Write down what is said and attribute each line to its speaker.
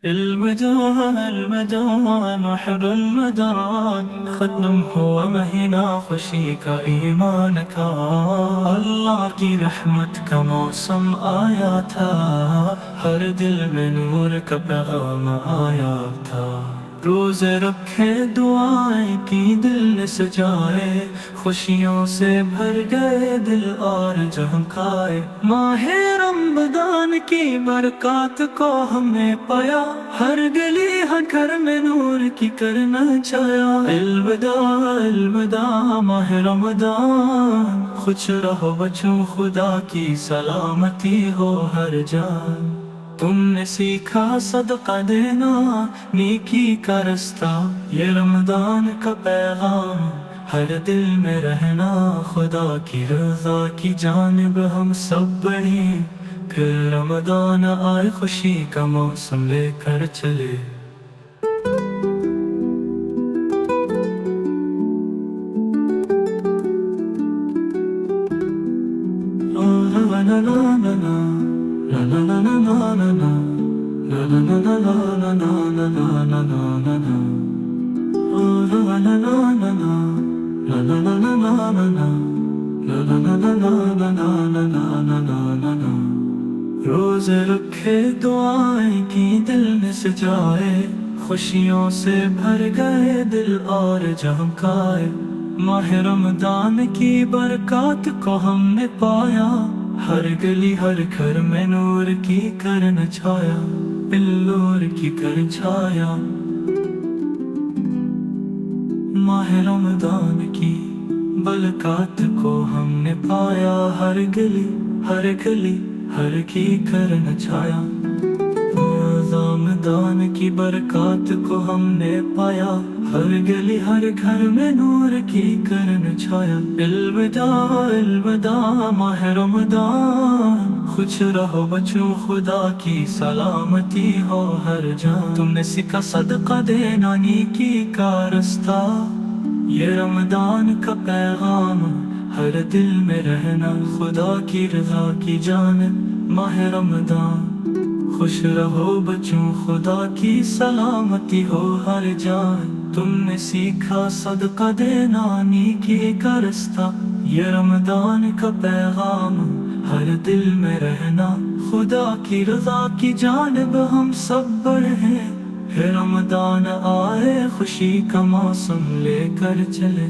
Speaker 1: المدى محر المدى، ختم ہوا مہینہ خوشی کا ایمان کا، اللہ کی رحمت کا موسم آیا تھا، ہر دل میں نور کا پیغام آیا تھا۔ روزے رکھے دعائیں کی دل نے سجائے، خوشیوں سے بھر گئے دل اور جھنکائے، ماہ رمضان کی برکات کو ہم نے پایا، ہر گلی ہر گھر میں نور کی کرنا چھایا۔ الوداع الوداع ماہ رمضان، خوش رہو بچوں خدا کی سلامتی ہو ہر جان۔ تم نے سیکھا صدقہ دینا نیکی کا رستہ، یہ رمضان کا پیغام ہر دل میں رہنا، خدا کی رضا کی جانب ہم سب بڑھیں، پھر رمضان آئے خوشی کا موسم لے کر چلے۔ روزے رکھے دعائیں کی دل نے سجائے، خوشیوں سے بھر گئے دل اور جھنکائے، ماہ رمضان کی برکات کو ہم نے پایا، ہر گلی ہر گھر میں نور کی کرن چھایا، نور کی کرن چھایا۔ ماہ رمضان کی برکات کو ہم نے پایا، ہر گلی ہر گلی ہر کی کرن چھایا۔ رمضان کی برکات کو ہم نے پایا، ہر گلی ہر گھر میں نور کی کرن چھایا۔ الوداع الوداع ماہ رمضان، خوش رہو بچوں خدا کی سلامتی ہو ہر جان۔ تم نے سیکھا صدقہ دینا نیکی کا رستہ، یہ رمضان کا پیغام ہر دل میں رہنا، خدا کی رضا کی جانب ماہ رمضان۔ خوش رہو بچوں خدا کی سلامتی ہو ہر جان۔ تم نے سیکھا صدقہ دینا نیکی کا رستہ، یہ رمضان کا پیغام ہر دل میں رہنا، خدا کی رضا کی جانب ہم سب بڑھیں، پھر رمضان آئے خوشی کا موسم لے کر چلے۔